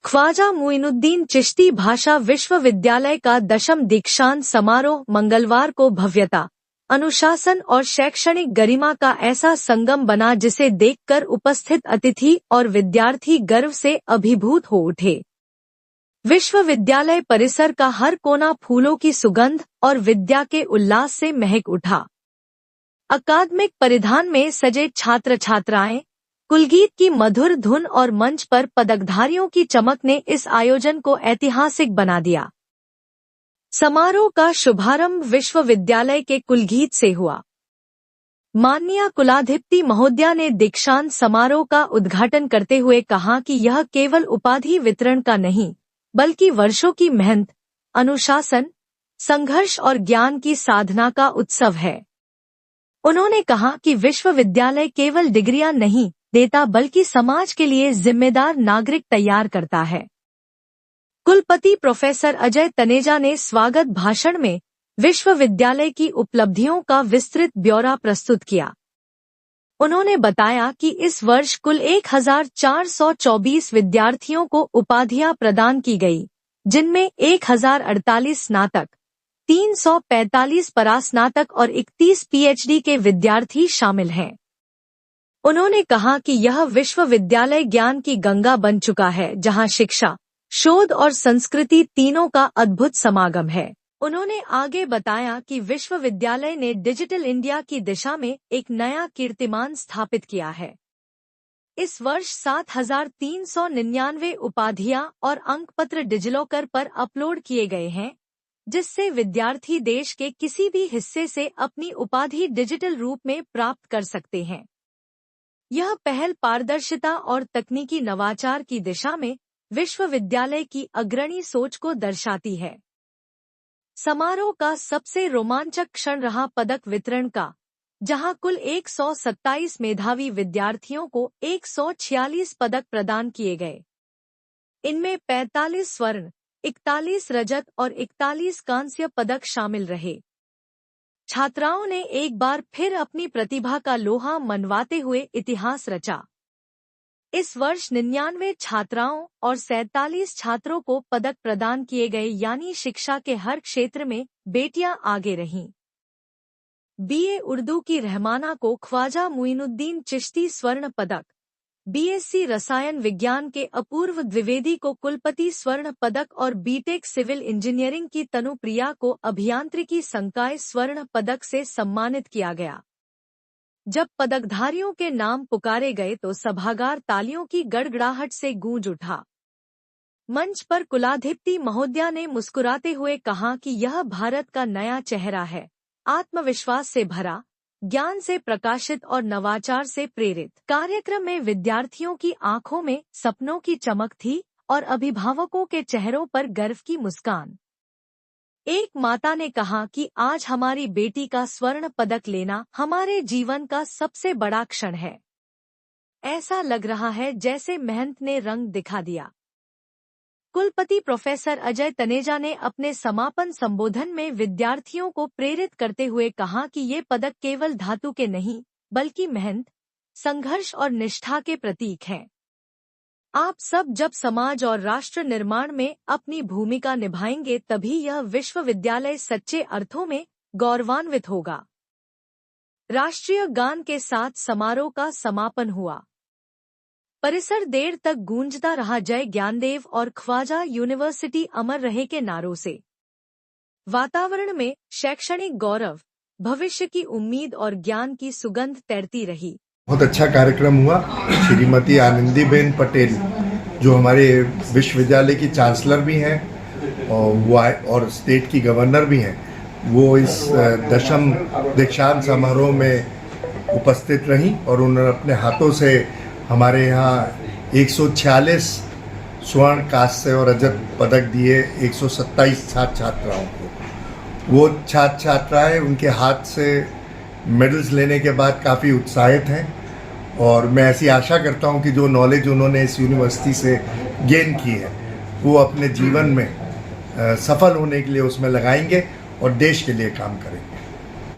ख्वाजा मुइनुद्दीन चिश्ती भाषा विश्वविद्यालय का 10वीं दीक्षांत समारोह मंगलवार को भव्यता, अनुशासन और शैक्षणिक गरिमा का ऐसा संगम बना जिसे देखकर उपस्थित अतिथि और विद्यार्थी गर्व से अभिभूत हो उठे। विश्वविद्यालय परिसर का हर कोना फूलों की सुगंध और विद्या के उल्लास से महक उठा। अकादमिक परिधान में सजे छात्र छात्राएं, कुलगीत की मधुर धुन और मंच पर पदकधारियों की चमक ने इस आयोजन को ऐतिहासिक बना दिया। समारोह का शुभारंभ विश्वविद्यालय के कुलगीत से हुआ। माननीय कुलाधिपति महोदया ने दीक्षांत समारोह का उद्घाटन करते हुए कहा कि यह केवल उपाधि वितरण का नहीं, बल्कि वर्षों की मेहनत, अनुशासन, संघर्ष और ज्ञान की साधना का उत्सव है। उन्होंने कहा कि विश्वविद्यालय केवल डिग्रियां नहीं देता बल्कि समाज के लिए जिम्मेदार नागरिक तैयार करता है। कुलपति प्रोफेसर अजय तनेजा ने स्वागत भाषण में विश्वविद्यालय की उपलब्धियों का विस्तृत ब्यौरा प्रस्तुत किया। उन्होंने बताया कि इस वर्ष कुल 1424 विद्यार्थियों को उपाधियां प्रदान की गई, जिनमें 1048 स्नातक, 345 परास्नातक और 31 पीएचडी के विद्यार्थी शामिल हैं। उन्होंने कहा कि यह विश्वविद्यालय ज्ञान की गंगा बन चुका है, जहां शिक्षा, शोध और संस्कृति तीनों का अद्भुत समागम है। उन्होंने आगे बताया कि विश्वविद्यालय ने डिजिटल इंडिया की दिशा में एक नया कीर्तिमान स्थापित किया है। इस वर्ष 7399 उपाधियां और अंकपत्र डिजिलॉकर पर अपलोड किए गए हैं, जिससे विद्यार्थी देश के किसी भी हिस्से से अपनी उपाधि डिजिटल रूप में प्राप्त कर सकते हैं। यह पहल पारदर्शिता और तकनीकी नवाचार की दिशा में विश्वविद्यालय की अग्रणी सोच को दर्शाती है। समारोह का सबसे रोमांचक क्षण रहा पदक वितरण का, जहां कुल 127 मेधावी विद्यार्थियों को 146 पदक प्रदान किए गए। इनमें 45 स्वर्ण, 41 रजत और 41 कांस्य पदक शामिल रहे। छात्राओं ने एक बार फिर अपनी प्रतिभा का लोहा मनवाते हुए इतिहास रचा। इस वर्ष 99 छात्राओं और 47 छात्रों को पदक प्रदान किए गए, यानी शिक्षा के हर क्षेत्र में बेटियां आगे रहीं। बीए उर्दू की रहमाना को ख्वाजा मुइनुद्दीन चिश्ती स्वर्ण पदक, बीएससी रसायन विज्ञान के अपूर्व द्विवेदी को कुलपति स्वर्ण पदक और बीटेक सिविल इंजीनियरिंग की तनुप्रिया को अभियांत्रिकी संकाय स्वर्ण पदक से सम्मानित किया गया। जब पदकधारियों के नाम पुकारे गए तो सभागार तालियों की गड़गड़ाहट से गूंज उठा। मंच पर कुलाधिपति महोदया ने मुस्कुराते हुए कहा कि यह भारत का नया चेहरा है, आत्मविश्वास से भरा, ज्ञान से प्रकाशित और नवाचार से प्रेरित। कार्यक्रम में विद्यार्थियों की आंखों में सपनों की चमक थी और अभिभावकों के चेहरों पर गर्व की मुस्कान। एक माता ने कहा कि आज हमारी बेटी का स्वर्ण पदक लेना हमारे जीवन का सबसे बड़ा क्षण है। ऐसा लग रहा है जैसे मेहनत ने रंग दिखा दिया। कुलपति प्रोफेसर अजय तनेजा ने अपने समापन संबोधन में विद्यार्थियों को प्रेरित करते हुए कहा कि ये पदक केवल धातु के नहीं, बल्कि मेहनत, संघर्ष और निष्ठा के प्रतीक हैं। आप सब जब समाज और राष्ट्र निर्माण में अपनी भूमिका निभाएंगे, तभी यह विश्वविद्यालय सच्चे अर्थों में गौरवान्वित होगा। राष्ट्रीय गान के साथ समारोह का समापन हुआ। परिसर देर तक गूंजता रहा जय ज्ञानदेव और ख्वाजा यूनिवर्सिटी अमर रहे के नारों से। वातावरण में शैक्षणिक गौरव, भविष्य की उम्मीद और ज्ञान की सुगंध तैरती रही। बहुत अच्छा कार्यक्रम हुआ। श्रीमती आनंदीबेन पटेल, जो हमारे विश्वविद्यालय की चांसलर भी हैं और स्टेट की गवर्नर भी हैं, वो इस 10वीं दीक्षांत समारोह में उपस्थित रहीं और उन्होंने अपने हाथों से हमारे यहाँ 146 स्वर्ण, कांस्य और रजत पदक दिए 127 छात्र छात्राओं को। वो छात्र छात्राएं उनके हाथ से मेडल्स लेने के बाद काफ़ी उत्साहित हैं और मैं ऐसी आशा करता हूं कि जो नॉलेज उन्होंने इस यूनिवर्सिटी से गेन की है वो अपने जीवन में सफल होने के लिए उसमें लगाएंगे और देश के लिए काम करेंगे।